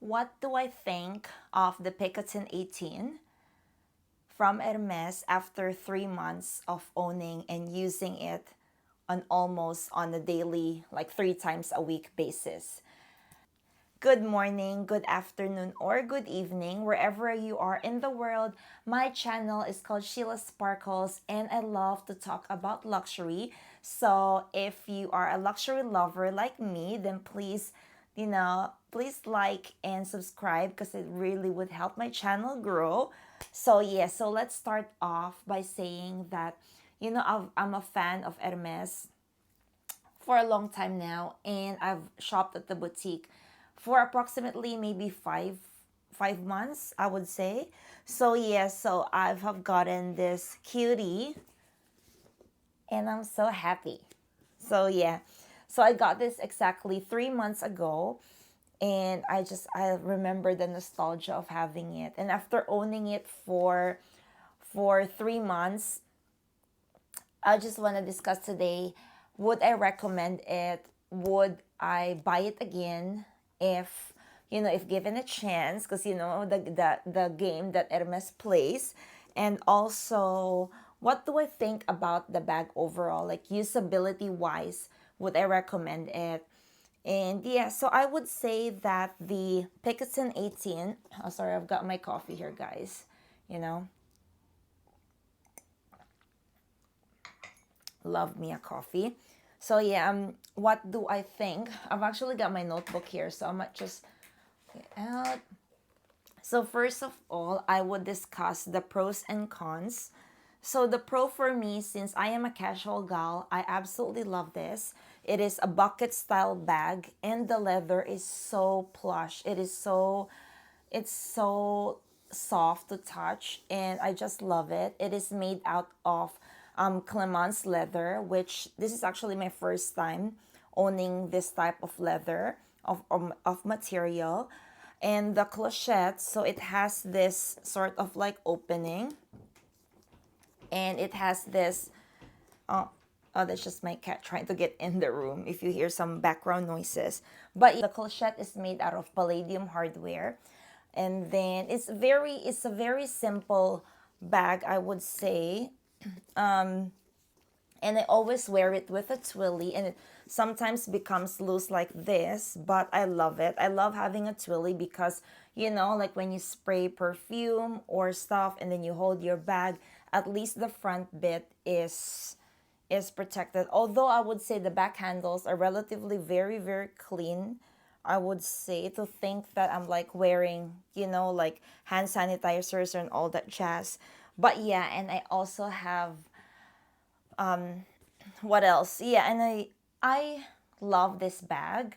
What do I think of the Picotin 18 from Hermes after 3 months of owning and using it on almost on a daily, like 3 times a week basis? Good morning, good afternoon, or good evening, wherever you are in the world. My channel is called Sheila Sparkles, and I love to talk about luxury. So, if you are a luxury lover like me, then please like and subscribe because it really would help my channel grow. So let's start off by saying that, I'm a fan of Hermes for a long time now, and I've shopped at the boutique for approximately maybe five months, I would say. So I have gotten this cutie, and I'm so happy. So I got this exactly 3 months ago, and I remember the nostalgia of having it. And after owning it for 3 months, I just want to discuss today, would I recommend it? Would I buy it again if if given a chance? Because the game that Hermes plays, and also what do I think about the bag overall, like usability wise? Would I recommend it? And yeah, so I would say that the Picotin 18. Oh, sorry, I've got my coffee here, guys. You know, love me a coffee. What do I think? I've actually got my notebook here, so I might just get out. So first of all, I would discuss the pros and cons. So the pro for me, since I am a casual gal, I absolutely love this. It is a bucket style bag, and the leather is so plush. It's so soft to touch, and I just love it. It is made out of Clemence leather, which this is actually my first time owning this type of leather of material. And the clochette, so it has this sort of like opening, and it has this oh, that's just my cat trying to get in the room if you hear some background noises. But the clochette is made out of palladium hardware. And then it's a very simple bag, I would say. And I always wear it with a twilly, and it sometimes becomes loose like this, but I love it. I love having a twilly because, like when you spray perfume or stuff and then you hold your bag, at least the front bit is protected. Although I would say the back handles are relatively very, very clean. I would say, to think that I'm like wearing, like hand sanitizers and all that jazz. But yeah, and I also have what else? Yeah, and I love this bag.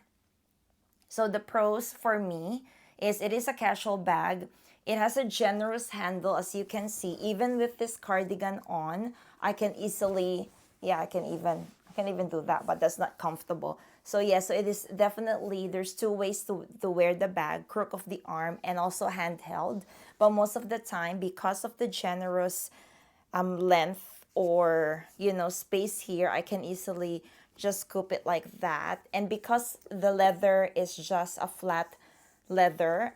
So the pros for me is it is a casual bag. It has a generous handle, as you can see. Even with this cardigan on, I can easily, yeah, I can even do that, but that's not comfortable. So it is definitely, there's two ways to wear the bag: crook of the arm and also handheld. But most of the time, because of the generous length, or space here, I can easily just scoop it like that. And because the leather is just a flat leather,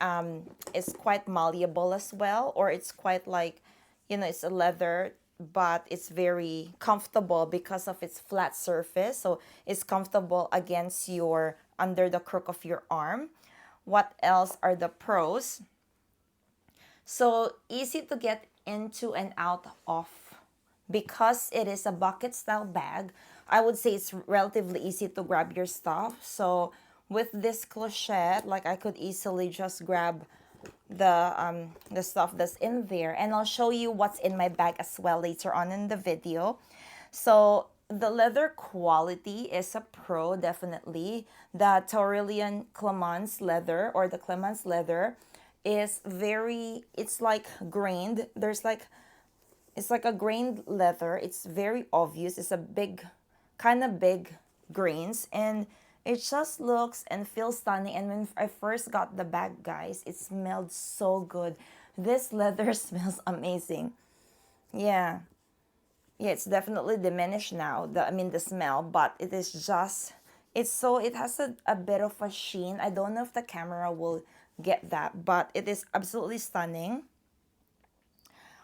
it's quite malleable as well, or it's quite like, it's a leather, but it's very comfortable because of its flat surface. So it's comfortable against your, under the crook of your arm. What else are the pros? So easy to get into and out of. Because it is a bucket style bag, I would say it's relatively easy to grab your stuff. So with this clochette, like I could easily just grab the stuff that's in there, and I'll show you what's in my bag as well later on in the video. So the leather quality is a pro, definitely. The Taurelian Clemence leather, or the Clemence leather, is very, it's like grained. It's like a grained leather. It's very obvious. It's a big, kind of big grains, and it just looks and feels stunning. And when I first got the bag, guys, it smelled so good. This leather smells amazing. Yeah. Yeah, it's definitely diminished now. The smell, but it has a bit of a sheen. I don't know if the camera will get that, but it is absolutely stunning.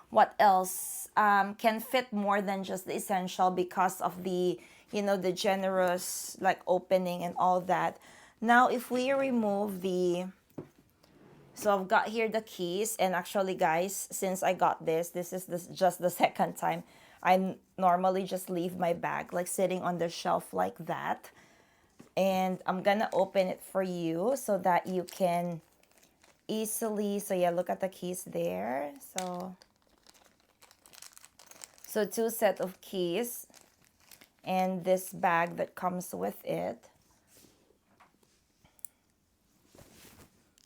What else? Can fit more than just the essential because of the, the generous like opening and all that. Now if we remove the, so I've got here the keys, and actually guys, since I got this is just the second time. I normally just leave my bag like sitting on the shelf like that, and I'm gonna open it for you so that you can easily, so yeah, look at the keys there. So two set of keys and this bag that comes with it.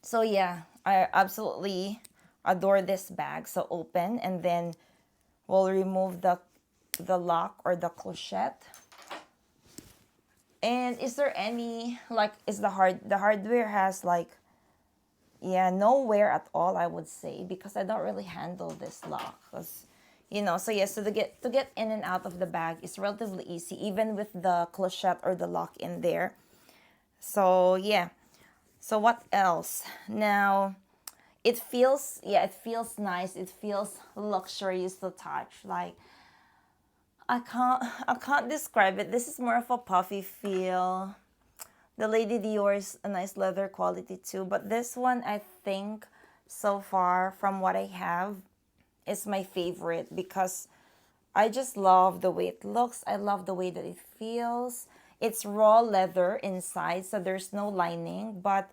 So yeah, I absolutely adore this bag. So open, and then we'll remove the lock or the clochette. And is there any, like, is the hardware has like, yeah, no wear at all, I would say, because I don't really handle this lock, because so yes, so to get in and out of the bag is relatively easy, even with the clochette or the lock in there. So yeah, so what else? Now it feels nice, it feels luxurious to touch. Like, I can't describe it. This is more of a puffy feel. The Lady Dior is a nice leather quality too, but this one, I think, so far from what I have, is my favorite, because I just love the way it looks. I love the way that it feels. It's raw leather inside, so there's no lining, but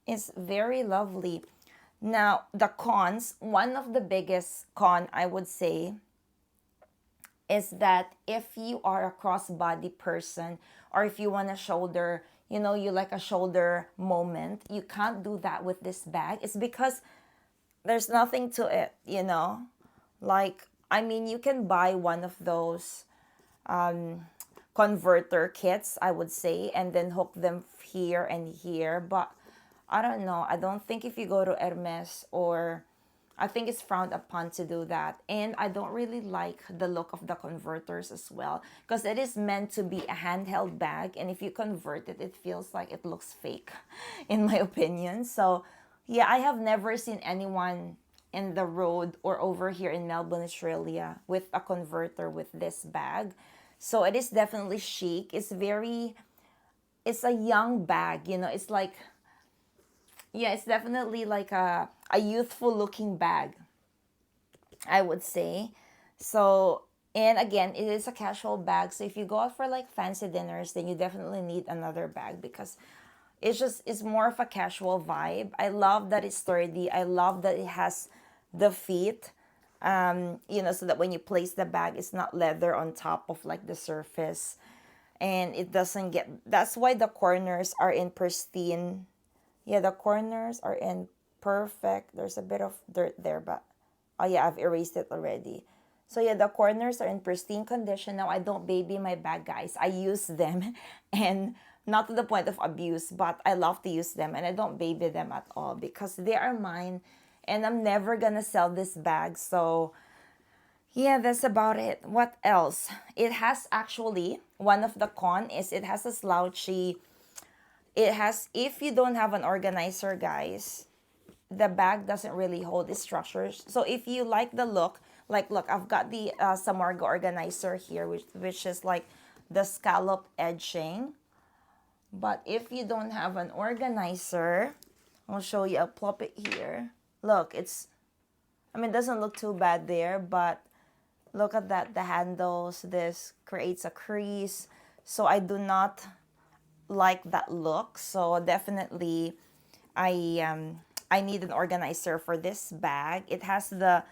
it's very lovely. Now, the cons, one of the biggest con I would say is that if you are a crossbody person, or if you want a shoulder, you like a shoulder moment, you can't do that with this bag. It's because there's nothing to it. Like, I mean, you can buy one of those converter kits, I would say, and then hook them here and here. But I don't know. I don't think if you go to Hermes, or I think it's frowned upon to do that. And I don't really like the look of the converters as well, because it is meant to be a handheld bag. And if you convert it, it feels like it looks fake, in my opinion. So yeah, I have never seen anyone in the road or over here in Melbourne, Australia, with a converter with this bag. So it is definitely chic. It's a young bag, it's like, yeah, it's definitely like a youthful looking bag, I would say. So, and again, it is a casual bag. So if you go out for like fancy dinners, then you definitely need another bag, because it's more of a casual vibe. I love that it's sturdy. I love that it has the feet, so that when you place the bag, it's not leather on top of like the surface, and it doesn't get. That's why the corners are in pristine. Yeah, the corners are in perfect. There's a bit of dirt there, but oh yeah, I've erased it already. So yeah, the corners are in pristine condition. Now I don't baby my bag, guys. I use them and not to the point of abuse, but I love to use them, and I don't baby them at all because they are mine, and I'm never gonna sell this bag. So yeah, that's about it. What else? It has actually, one of the con is it has a slouchy, it has, if you don't have an organizer, guys, the bag doesn't really hold its structures. So if you like the look, like, look, I've got the Samarga organizer here, which is like the scallop edging. But if you don't have an organizer, I'll show you. I'll plop it here. Look, it doesn't look too bad there, but look at that, the handles, this creates a crease. So I do not like that look. So definitely I need an organizer for this bag. It has the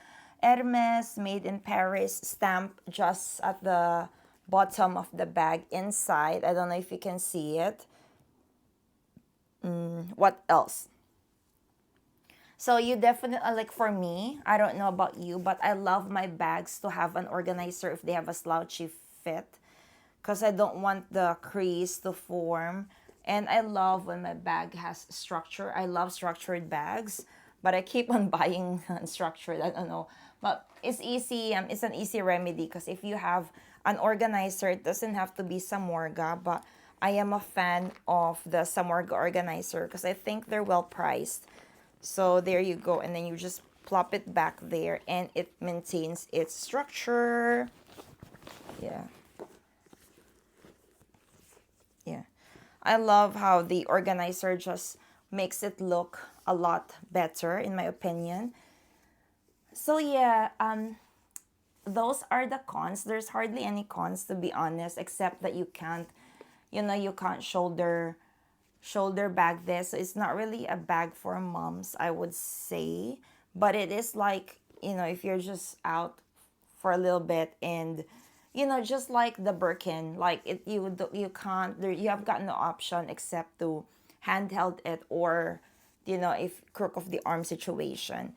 Hermes Made in Paris stamp just at the bottom of the bag inside. I don't know if you can see it. What else? So you definitely, like, for me, I don't know about you, but I love my bags to have an organizer if they have a slouchy fit, because I don't want the crease to form. And I love when my bag has structure. I love structured bags, but I keep on buying unstructured. I don't know. But it's easy. It's an easy remedy, because if you have an organizer, it doesn't have to be Samorga, but I am a fan of the Samorga organizer because I think they're well priced. So there you go. And then you just plop it back there and it maintains its structure. Yeah. Yeah. I love how the organizer just makes it look a lot better, in my opinion. So yeah, those are the cons. There's hardly any cons, to be honest, except that you can't, you can't shoulder bag this. So it's not really a bag for moms, I would say. But it is like, if you're just out for a little bit and just like the Birkin, like you can't there, you have got no option except to handheld it, or if crook of the arm situation.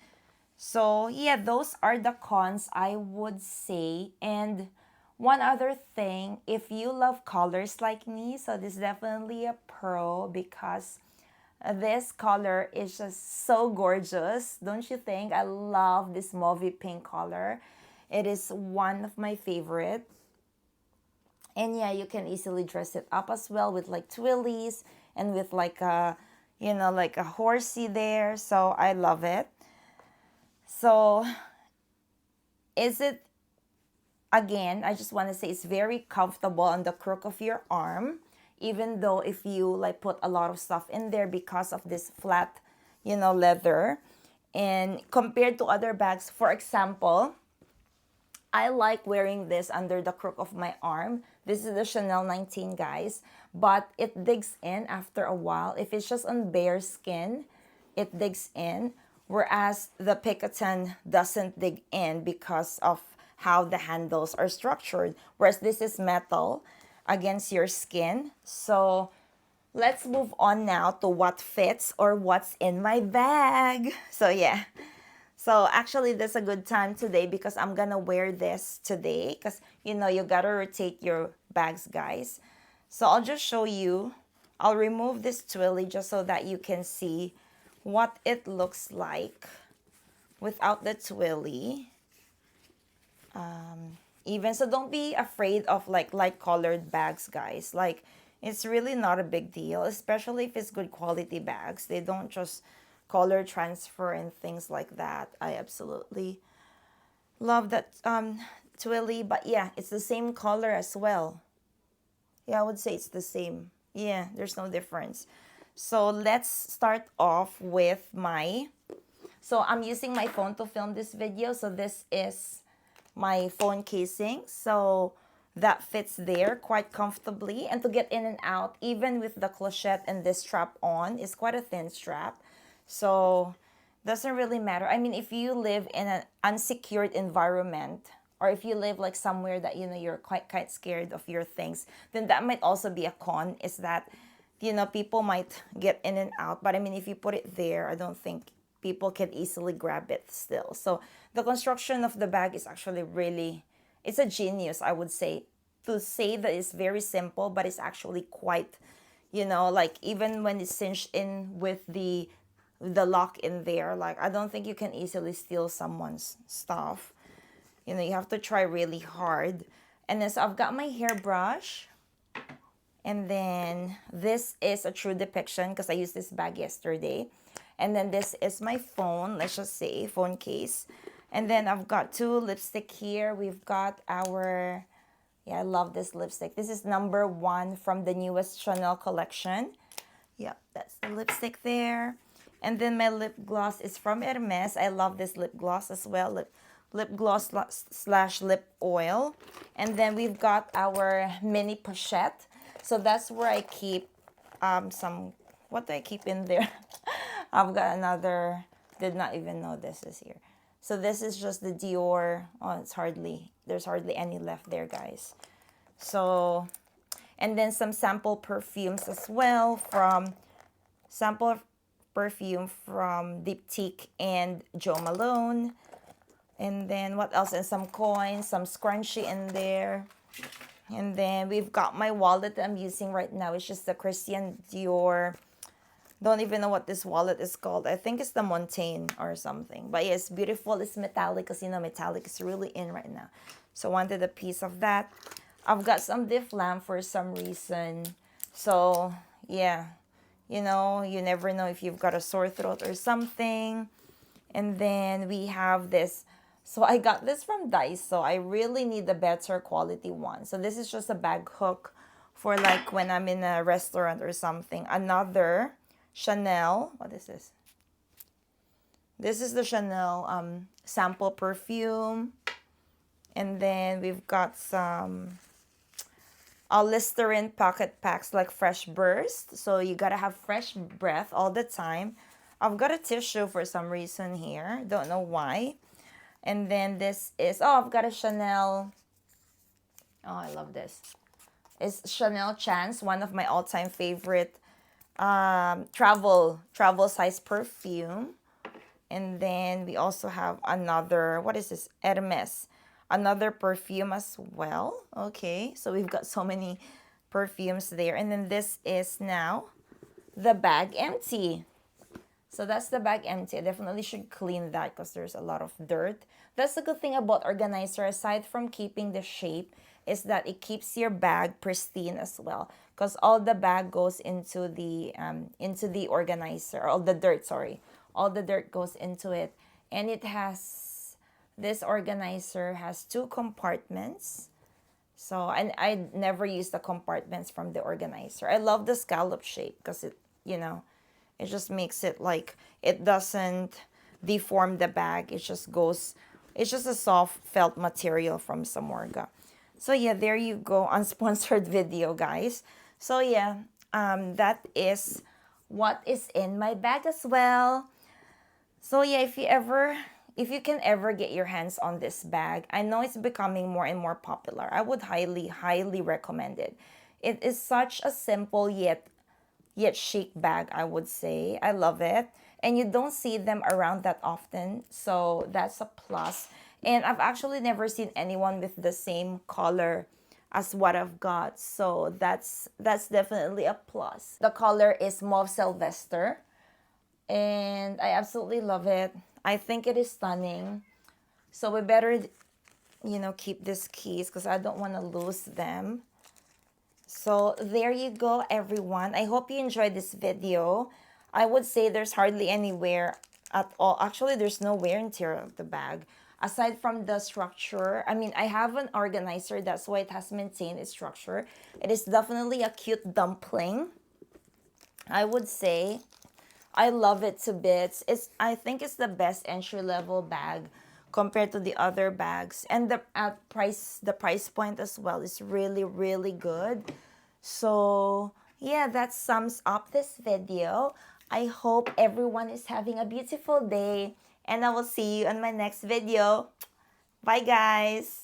So yeah, those are the cons, I would say. And one other thing, if you love colors like me, so this is definitely a pro, because this color is just so gorgeous. Don't you think? I love this mauvey pink color. It is one of my favorite. And yeah, you can easily dress it up as well with like twillies and with like like a horsey there. So I love it. So is it, again, I just want to say it's very comfortable on the crook of your arm, even though if you like put a lot of stuff in there because of this flat, leather. And compared to other bags, for example, I like wearing this under the crook of my arm. This is the Chanel 19, guys, but it digs in after a while. If it's just on bare skin, it digs in, whereas the Picotin doesn't dig in because of how the handles are structured, whereas this is metal against your skin. So let's move on now to what fits or what's in my bag. So yeah. So actually, this is a good time today because I'm gonna wear this today, because you gotta rotate your bags, guys. So I'll just show you. I'll remove this twilly just so that you can see what it looks like without the twilly. Even so, don't be afraid of like light colored bags, guys. Like, it's really not a big deal, especially if it's good quality bags. They don't just color transfer and things like that. I absolutely love that twilly. But yeah, it's the same color as well. Yeah, I would say it's the same. Yeah, there's no difference. So let's start off with so I'm using my phone to film this video. So this is my phone casing. So that fits there quite comfortably. And to get in and out, even with the clochette and this strap on, is quite a thin strap. So doesn't really matter. I mean, if you live in an unsecured environment, or if you live like somewhere that you're quite scared of your things, then that might also be a con, is that people might get in and out. But I mean, if you put it there, I don't think people can easily grab it still. So the construction of the bag is actually really, it's a genius, I would say. To say that it's very simple, but it's actually quite, like even when it's cinched in with the lock in there, like I don't think you can easily steal someone's stuff. You have to try really hard. And then so I've got my hairbrush. And then this is a true depiction because I used this bag yesterday. And then this is my phone, let's just say, phone case. And then I've got two lipstick here. We've got our, yeah, I love this lipstick. This is number 1 from the newest Chanel collection. Yeah, that's the lipstick there. And then my lip gloss is from Hermes. I love this lip gloss as well. Lip gloss slash lip oil. And then we've got our mini pochette. So that's where I keep what do I keep in there? I've got another, did not even know this is here. So this is just the Dior. Oh, there's hardly any left there, guys. So, and then some sample perfumes as well from Diptyque and Jo Malone. And then what else? And some coins, some scrunchie in there. And then we've got my wallet that I'm using right now. It's just the Christian Dior. Don't even know what this wallet is called. I think it's the Montaigne or something. But yeah, it's beautiful. It's metallic because, metallic is really in right now. So I wanted a piece of that. I've got some Diff Lamp for some reason. So yeah, you never know if you've got a sore throat or something. And then we have this. So I got this from Daiso. I really need the better quality one. So this is just a bag hook for like when I'm in a restaurant or something. Another Chanel. What is this? This is the Chanel sample perfume. And then we've got some Listerine pocket packs like Fresh Burst. So you gotta have fresh breath all the time. I've got a tissue for some reason here. Don't know why. And then this is, I've got a Chanel. Oh, I love this. It's Chanel Chance, one of my all-time favorite travel size perfume. And then we also have another, what is this? Hermes. Another perfume as well. Okay, so we've got so many perfumes there. And then this is now the bag empty. So that's the bag empty. I definitely should clean that because there's a lot of dirt. That's the good thing about organizer, aside from keeping the shape, is that it keeps your bag pristine as well. Because all the bag goes into the organizer, all the dirt, sorry. All the dirt goes into it. And this organizer has 2 compartments. So, and I never use the compartments from the organizer. I love the scallop shape because it just makes it like it doesn't deform the bag. It's just a soft felt material from Samorga. So yeah, there you go, unsponsored video, guys. So yeah, that is what is in my bag as well. So yeah, if you can ever get your hands on this bag, I know it's becoming more and more popular. I would highly recommend it. It is such a simple yet chic bag, I would say. I love it. And you don't see them around that often, so that's a plus. And I've actually never seen anyone with the same color as what I've got, so that's definitely a plus. The color is Mauve Sylvester, and I absolutely love it. I think it is stunning. So we better, keep these keys because I don't want to lose them. So there you go, everyone. I hope you enjoyed this video. I would say there's hardly any wear at all. Actually, there's no wear and tear of the bag. Aside from the structure, I mean, I have an organizer. That's why it has maintained its structure. It is definitely a cute dumpling, I would say. I love it to bits. I think it's the best entry-level bag compared to the other bags. And the price point as well is really good. So yeah, that sums up this video. I hope everyone is having a beautiful day, and I will see you on my next video. Bye, guys.